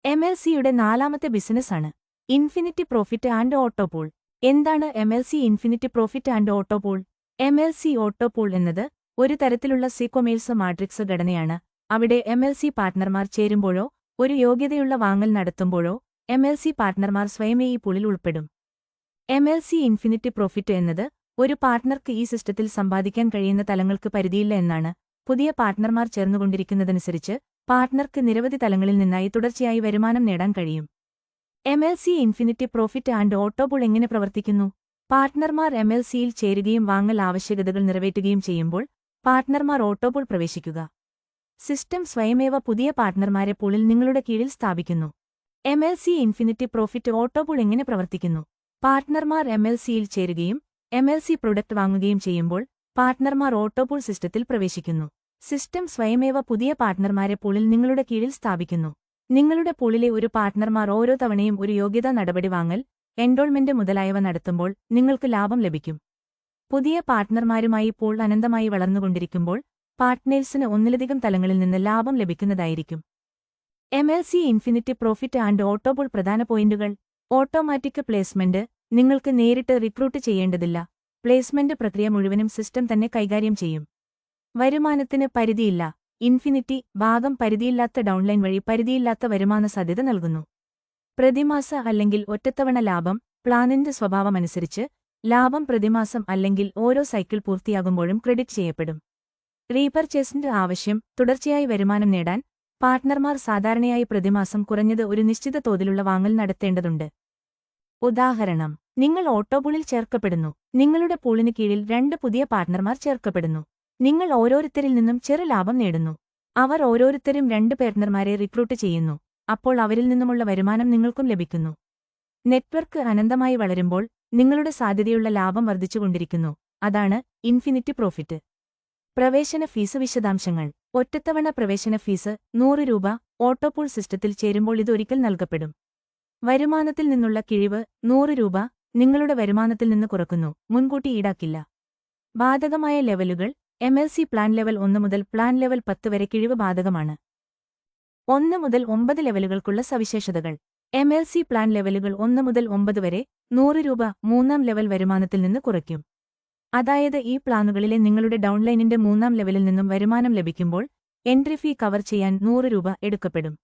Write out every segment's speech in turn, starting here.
MLCയുടെ നാലാമത്തെ ബിസിനസ്സാണ് infinity profit and autopool. എന്താണ് MLC infinity profit and autopool? MLC autopool എന്നത് ഒരു തരത്തിലുള്ള സീക്വമേഴ്സ് മാട്രിക്സ് ഘടനയാണ്. അവിടെ MLC പാർട്ട്ണർമാർ ചേരുമ്പോഴോ ഒരു യോഗ്യതയുള്ള വാങ്ങൽ നടത്തുമ്പോഴോ MLC പാർട്ട്ണർമാർ സ്വയമേ ഈ പൂളിൽ ഉൾപ്പെടും. MLC ഇൻഫിനിറ്റി പ്രോഫിറ്റ് എന്നത് ഒരു പാർട്ട്ണർക്ക് ഈ സിസ്റ്റത്തിൽ സമ്പാദിക്കാൻ കഴിയുന്ന തലങ്ങൾക്ക് പരിധിയില്ല എന്നാണ്. പുതിയ പാർട്ട്ണർമാർ ചേർന്നുകൊണ്ടിരിക്കുന്നതനുസരിച്ച് പാർട്ട്ണർക്ക് നിരവധി തലങ്ങളിൽ നിന്നായി തുടർച്ചയായി വരുമാനം നേടാൻ കഴിയും. MLC ഇൻഫിനിറ്റി പ്രോഫിറ്റ് ആൻഡ് ഓട്ടോപൂൾ എങ്ങനെ പ്രവർത്തിക്കുന്നു? പാർട്ട്ണർമാർ MLCയിൽ ചേരുകയും വാങ്ങൽ ആവശ്യകതകൾ നിറവേറ്റുകയും ചെയ്യുമ്പോൾ പാർട്ട്ണർമാർ ഓട്ടോപൂൾ പ്രവേശിക്കുക. സിസ്റ്റം സ്വയമേവ പുതിയ പാർട്ട്ണർമാരെ പൂളിൽ നിങ്ങളുടെ കീഴിൽ സ്ഥാപിക്കുന്നു. MLC ഇൻഫിനിറ്റി പ്രോഫിറ്റ് ഓട്ടോപൂൾ എങ്ങനെ പ്രവർത്തിക്കുന്നു? പാർട്ട്ണർമാർ MLCയിൽ ചേരുകയും MLC പ്രൊഡക്റ്റ് വാങ്ങുകയും ചെയ്യുമ്പോൾ പാർട്ട്ണർമാർ ഓട്ടോപൂൾ സിസ്റ്റത്തിൽ പ്രവേശിക്കുന്നു. സിസ്റ്റം സ്വയമേവ പുതിയ പാർട്ട്ണർമാരെ പൂളിൽ നിങ്ങളുടെ കീഴിൽ സ്ഥാപിക്കുന്നു. നിങ്ങളുടെ പൂളിലെ ഒരു പാർട്ട്ണർമാർ ഓരോ തവണയും ഒരു യോഗ്യതാ നടപടി വാങ്ങൽ, എൻറോൾമെന്റ് മുതലായവ നടത്തുമ്പോൾ നിങ്ങൾക്ക് ലാഭം ലഭിക്കും. പുതിയ പാർട്ട്ണർമാരുമായി പൂൾ അനന്തമായി വളർന്നുകൊണ്ടിരിക്കുമ്പോൾ പാർട്ട്നേഴ്സിന് ഒന്നിലധികം തലങ്ങളിൽ നിന്ന് ലാഭം ലഭിക്കുന്നതായിരിക്കും. MLC ഇൻഫിനിറ്റി പ്രോഫിറ്റ് ആൻഡ് ഓട്ടോപൂൾ പ്രധാന പോയിന്റുകൾ: ഓട്ടോമാറ്റിക് പ്ലേസ്മെന്റ്. നിങ്ങൾക്ക് നേരിട്ട് റിക്രൂട്ട് ചെയ്യേണ്ടതില്ല. പ്ലേസ്മെന്റ് പ്രക്രിയ മുഴുവനും സിസ്റ്റം തന്നെ കൈകാര്യം ചെയ്യും. വരുമാനത്തിന് പരിധിയില്ല. ഇൻഫിനിറ്റി ഭാഗം പരിധിയില്ലാത്ത ഡൗൺലൈൻ വഴി പരിധിയില്ലാത്ത വരുമാന സാധ്യത നൽകുന്നു. പ്രതിമാസ അല്ലെങ്കിൽ ഒറ്റത്തവണ ലാഭം. പ്ലാനിന്റെ സ്വഭാവമനുസരിച്ച് ലാഭം പ്രതിമാസം അല്ലെങ്കിൽ ഓരോ സൈക്കിൾ പൂർത്തിയാകുമ്പോഴും ക്രെഡിറ്റ് ചെയ്യപ്പെടും. റീപർച്ചേസിന്റെ ആവശ്യം. തുടർച്ചയായി വരുമാനം നേടാൻ പാർട്ട്ണർമാർ സാധാരണയായി പ്രതിമാസം കുറഞ്ഞത് ഒരു നിശ്ചിത തോതിലുള്ള വാങ്ങൽ നടത്തേണ്ടതുണ്ട്. ഉദാഹരണം: നിങ്ങൾ ഓട്ടോപൂളിൽ ചേർക്കപ്പെടുന്നു. നിങ്ങളുടെ പൂളിന് കീഴിൽ 2 പുതിയ പാർട്ട്ണർമാർ ചേർക്കപ്പെടുന്നു. നിങ്ങൾ ഓരോരുത്തരിൽ നിന്നും ചെറു ലാഭം നേടുന്നു. അവർ ഓരോരുത്തരും 2 പാർട്ട്ണർമാരെ റിക്രൂട്ട് ചെയ്യുന്നു. അപ്പോൾ അവരിൽ നിന്നുമുള്ള വരുമാനം നിങ്ങൾക്കും ലഭിക്കുന്നു. നെറ്റ്വർക്ക് അനന്തമായി വളരുമ്പോൾ നിങ്ങളുടെ സാധ്യതയുള്ള ലാഭം വർദ്ധിച്ചുകൊണ്ടിരിക്കുന്നു. അതാണ് ഇൻഫിനിറ്റി പ്രോഫിറ്റ്. പ്രവേശന ഫീസ് വിശദാംശങ്ങൾ: ഒറ്റത്തവണ പ്രവേശന ഫീസ് 100 രൂപ. ഓട്ടോപൂൾ സിസ്റ്റത്തിൽ ചേരുമ്പോൾ ഇതൊരിക്കൽ നൽകപ്പെടും. വരുമാനത്തിൽ നിന്നുള്ള കിഴിവ് 100 രൂപ. നിങ്ങളുടെ വരുമാനത്തിൽ നിന്ന് കുറക്കുന്നു. മുൻകൂട്ടി ഈടാക്കില്ല. ബാധകമായ ലെവലുകൾ: MLC പ്ലാൻ ലെവൽ 1 മുതൽ പ്ലാൻ ലെവൽ 10 വരെ കിഴിവ് ബാധകമാണ്. 1 മുതൽ 9 ലെവലുകൾക്കുള്ള സവിശേഷതകൾ: MLC പ്ലാൻ ലെവലുകൾ 1 മുതൽ 9 വരെ 100 രൂപ 3ാം ലെവൽ വരുമാനത്തിൽ നിന്ന് കുറയ്ക്കും. അതായത് ഈ പ്ലാനുകളിലെ നിങ്ങളുടെ ഡൗൺലൈനിന്റെ 3ാം ലെവലിൽ നിന്നും വരുമാനം ലഭിക്കുമ്പോൾ എൻട്രി ഫീ കവർ ചെയ്യാൻ 100 രൂപ എടുക്കപ്പെടും.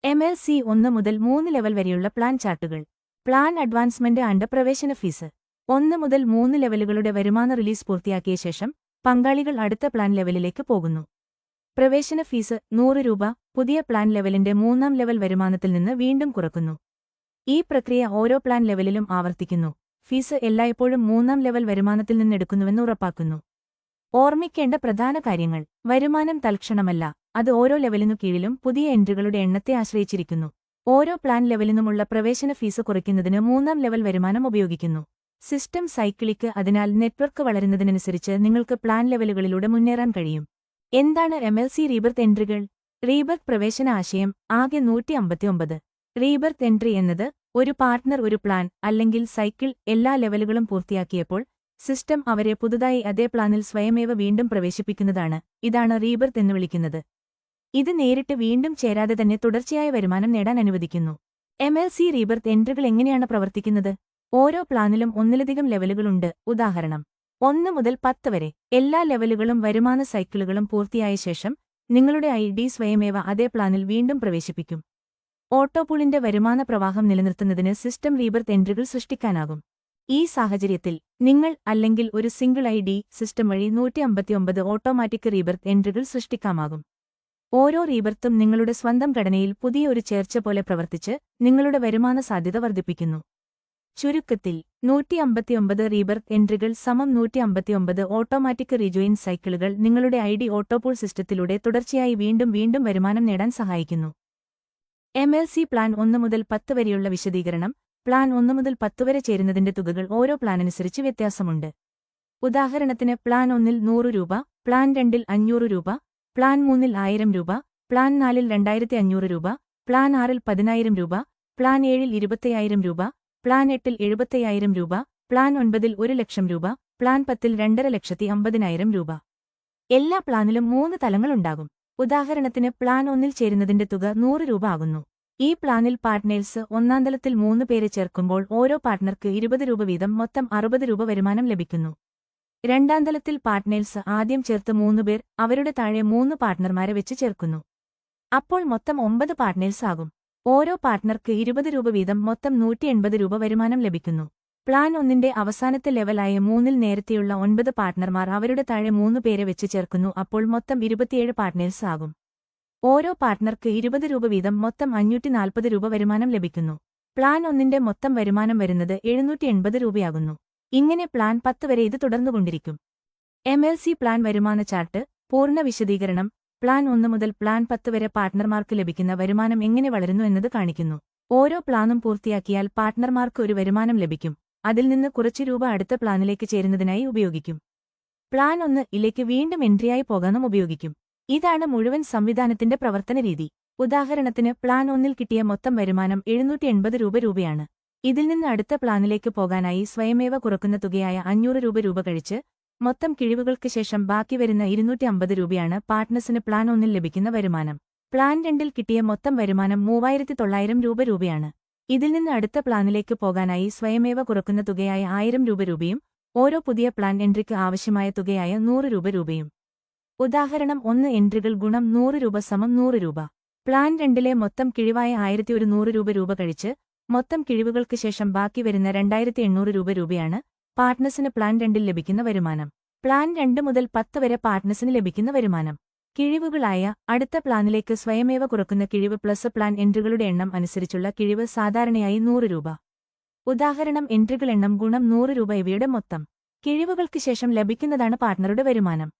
MLC 1 മുതൽ 3 ലെവൽ വരെയുള്ള പ്ലാൻ ചാർട്ടുകൾ. പ്ലാൻ അഡ്വാൻസ്മെന്റ് ആൻഡ് പ്രവേശന ഫീസ്. 1 മുതൽ 3 ലെവലുകളുടെ വരുമാന റിലീസ് പൂർത്തിയാക്കിയ ശേഷം പങ്കാളികൾ അടുത്ത പ്ലാൻ ലെവലിലേക്ക് പോകുന്നു. പ്രവേശന ഫീസ് 100 രൂപ പുതിയ പ്ലാൻ ലെവലിന്റെ 3ാം ലെവൽ വരുമാനത്തിൽ നിന്ന് വീണ്ടും കുറക്കുന്നു. ഈ പ്രക്രിയ ഓരോ പ്ലാൻ ലെവലിലും ആവർത്തിക്കുന്നു. ഫീസ് എല്ലായ്പ്പോഴും 3ാം ലെവൽ വരുമാനത്തിൽ നിന്നെടുക്കുന്നുവെന്ന് ഉറപ്പാക്കുന്നു. ഓർമ്മിക്കേണ്ട പ്രധാന കാര്യങ്ങൾ: വരുമാനം തൽക്ഷണമല്ല. അത് ഓരോ ലെവലിനു കീഴിലും പുതിയ എൻട്രികളുടെ എണ്ണത്തെ ആശ്രയിച്ചിരിക്കുന്നു. ഓരോ പ്ലാൻ ലെവലിനുമുള്ള പ്രവേശന ഫീസ് കുറയ്ക്കുന്നതിന് 3ാം ലെവൽ വരുമാനം ഉപയോഗിക്കുന്നു. സിസ്റ്റം സൈക്കിളിക്ക്. അതിനാൽ നെറ്റ്വർക്ക് വളരുന്നതിനനുസരിച്ച് നിങ്ങൾക്ക് പ്ലാൻ ലെവലുകളിലൂടെ മുന്നേറാൻ കഴിയും. എന്താണ് MLC റീബർത്ത് എൻട്രികൾ? റീബർത്ത് പ്രവേശന ആശയം. ആകെ 159. റീബർത്ത് എൻട്രി എന്നത് ഒരു പാർട്ട്ണർ ഒരു പ്ലാൻ അല്ലെങ്കിൽ സൈക്കിൾ എല്ലാ ലെവലുകളും പൂർത്തിയാക്കിയപ്പോൾ സിസ്റ്റം അവരെ പുതുതായി അതേ പ്ലാനിൽ സ്വയമേവ വീണ്ടും പ്രവേശിപ്പിക്കുന്നതാണ്. ഇതാണ് റീബർത്ത് എന്ന് വിളിക്കുന്നത്. ഇത് നേരിട്ട് വീണ്ടും ചേരാതെ തന്നെ തുടർച്ചയായ വരുമാനം നേടാൻ അനുവദിക്കുന്നു. MLC റീബർത്ത് എൻട്രികൾ എങ്ങനെയാണ് പ്രവർത്തിക്കുന്നത്? ഓരോ പ്ലാനിലും ഒന്നിലധികം ലെവലുകളുണ്ട്. ഉദാഹരണം: 1 മുതൽ 10 വരെ. എല്ലാ ലെവലുകളും വരുമാന സൈക്കിളുകളും പൂർത്തിയായ ശേഷം നിങ്ങളുടെ ID സ്വയമേവ അതേ പ്ലാനിൽ വീണ്ടും പ്രവേശിപ്പിക്കും. ഓട്ടോപൂളിന്റെ വരുമാന പ്രവാഹം നിലനിർത്തുന്നതിന് സിസ്റ്റം റീബർത്ത് എൻട്രികൾ സൃഷ്ടിക്കാനാകും. ഈ സാഹചര്യത്തിൽ നിങ്ങൾ അല്ലെങ്കിൽ ഒരു സിംഗിൾ ID സിസ്റ്റം വഴി 159 ഓട്ടോമാറ്റിക് റീബർത്ത് എൻട്രികൾ സൃഷ്ടിക്കാമാകും. ഓരോ റീബർത്തും നിങ്ങളുടെ സ്വന്തം ഘടനയിൽ പുതിയ ഒരു ചേർച്ച പോലെ പ്രവർത്തിച്ച് നിങ്ങളുടെ വരുമാന സാധ്യത വർദ്ധിപ്പിക്കുന്നു. ചുരുക്കത്തിൽ 159 റീബർത്ത് എൻട്രികൾ സമം 159 ഓട്ടോമാറ്റിക് റീജോയിൻ സൈക്കിളുകൾ നിങ്ങളുടെ ID ഓട്ടോപൂൾ സിസ്റ്റത്തിലൂടെ തുടർച്ചയായി വീണ്ടും വീണ്ടും വരുമാനം നേടാൻ സഹായിക്കുന്നു. MLC പ്ലാൻ 1 മുതൽ 10 വരെയുള്ള വിശദീകരണം. പ്ലാൻ 1 മുതൽ 10 വരെ ചേരുന്നതിന്റെ തുകകൾ ഓരോ പ്ലാനനുസരിച്ച് വ്യത്യാസമുണ്ട്. ഉദാഹരണത്തിന് പ്ലാൻ 1ൽ 100 രൂപ, പ്ലാൻ 2ൽ 500 രൂപ, പ്ലാൻ 3ൽ 1000 രൂപ, പ്ലാൻ 4ൽ 2500 രൂപ, പ്ലാൻ 6ൽ 10000 രൂപ, പ്ലാൻ 7ൽ 25000 രൂപ, പ്ലാൻ 8ൽ 75000 രൂപ, പ്ലാൻ 9ൽ 1 ലക്ഷം രൂപ, പ്ലാൻ 10ൽ 2,50,50,000 രൂപ. എല്ലാ പ്ലാനിലും 3 തലങ്ങളുണ്ടാകും. ഉദാഹരണത്തിന് പ്ലാൻ 1ൽ ചേരുന്നതിന്റെ തുക 100 രൂപ ആകുന്നു. ഈ പ്ലാനിൽ പാർട്ട്നേഴ്സ് ഒന്നാന്തലത്തിൽ 3 പേരെ ചേർക്കുമ്പോൾ ഓരോ പാർട്ട്ണർക്ക് 20 രൂപ വീതം മൊത്തം 60 രൂപ വരുമാനം ലഭിക്കുന്നു. രണ്ടാന്തലത്തിൽ പാർട്ട്നേഴ്സ് ആദ്യം ചേർത്ത് 3 പേർ അവരുടെ താഴെ 3 പാർട്ട്ണർമാരെ വെച്ച് ചേർക്കുന്നു. അപ്പോൾ മൊത്തം 9 പാർട്ട്നേഴ്സ് ആകും. ഓരോ പാർട്ട്ണർക്ക് 20 രൂപ വീതം മൊത്തം 180 രൂപ വരുമാനം ലഭിക്കുന്നു. പ്ലാൻ 1ന്റെ അവസാനത്തെ ലെവലായ 3ൽ നേരത്തെയുള്ള 9 പാർട്ട്ണർമാർ അവരുടെ താഴെ 3 പേരെ വെച്ച് ചേർക്കുന്നു. അപ്പോൾ മൊത്തം 27 പാർട്ട്നേഴ്സ് ആകും. ഓരോ പാർട്ട്ണർക്ക് 20 രൂപ വീതം മൊത്തം 540 രൂപ വരുമാനം ലഭിക്കുന്നു. പ്ലാൻ 1ന്റെ മൊത്തം വരുമാനം വരുന്നത് 780 രൂപയാകുന്നു. ഇങ്ങനെ പ്ലാൻ 10 വരെ ഇത് തുടർന്നുകൊണ്ടിരിക്കും. MLC പ്ലാൻ വരുമാന ചാർട്ട് പൂർണ്ണ വിശദീകരണം. പ്ലാൻ 1 മുതൽ പ്ലാൻ 10 വരെ പാർട്ട്ണർമാർക്ക് ലഭിക്കുന്ന വരുമാനം എങ്ങനെ വളരുന്നു എന്നത് കാണിക്കുന്നു. ഓരോ പ്ലാനും പൂർത്തിയാക്കിയാൽ പാർട്ട്ണർമാർക്ക് ഒരു വരുമാനം ലഭിക്കും. അതിൽ നിന്ന് കുറച്ച് രൂപ അടുത്ത പ്ലാനിലേക്ക് ചേരുന്നതിനായി ഉപയോഗിക്കും. പ്ലാൻ 1ലേക്ക് വീണ്ടും എൻട്രിയായി പോകാനും ഉപയോഗിക്കും. ഇതാണ് മുഴുവൻ സംവിധാനത്തിന്റെ പ്രവർത്തന രീതി. ഉദാഹരണത്തിന് പ്ലാൻ 1ൽ കിട്ടിയ മൊത്തം വരുമാനം 780 രൂപയാണ്. ഇതിൽ നിന്ന് അടുത്ത പ്ലാനിലേക്ക് പോകാനായി സ്വയമേവ കുറക്കുന്ന തുകയായ 500 രൂപ കഴിച്ച് മൊത്തം കിഴിവുകൾക്ക് ശേഷം ബാക്കി വരുന്ന 250 രൂപയാണ് പാർട്ട്നേഴ്സിന് പ്ലാൻ 1ൽ ലഭിക്കുന്ന വരുമാനം. പ്ലാൻ 2ൽ കിട്ടിയ മൊത്തം വരുമാനം 3900 രൂപയാണ്. ഇതിൽ നിന്ന് അടുത്ത പ്ലാനിലേക്ക് പോകാനായി സ്വയമേവ കുറക്കുന്ന തുകയായ 1000 രൂപയും ഓരോ പുതിയ പ്ലാൻ എൻട്രിക്ക് ആവശ്യമായ തുകയായ 100 രൂപയും. ഉദാഹരണം 1 എൻട്രികൾ ഗുണം 100 രൂപ സമം 100 രൂപ. പ്ലാൻ 2ലെ മൊത്തം കിഴിവായ 1100 രൂപ കഴിച്ച് മൊത്തം കിഴിവുകൾക്ക് ശേഷം ബാക്കി വരുന്ന 2800 രൂപയാണ് പാർട്ട്നേഴ്സിന് പ്ലാൻ 2ൽ ലഭിക്കുന്ന വരുമാനം. പ്ലാൻ 2 മുതൽ 10 വരെ പാർട്ട്നേഴ്സിന് ലഭിക്കുന്ന വരുമാനം. കിഴിവുകളായ അടുത്ത പ്ലാനിലേക്ക് സ്വയമേവ കുറക്കുന്ന കിഴിവ് പ്ലസ് പ്ലാൻ എൻട്രികളുടെ എണ്ണം അനുസരിച്ചുള്ള കിഴിവ് സാധാരണയായി 100 രൂപ. ഉദാഹരണം എൻട്രികൾ എണ്ണം ഗുണം 100 രൂപ ഇവയുടെ മൊത്തം. കിഴിവുകൾക്ക് ശേഷം ലഭിക്കുന്നതാണ് പാർട്ട്ണറുടെ വരുമാനം.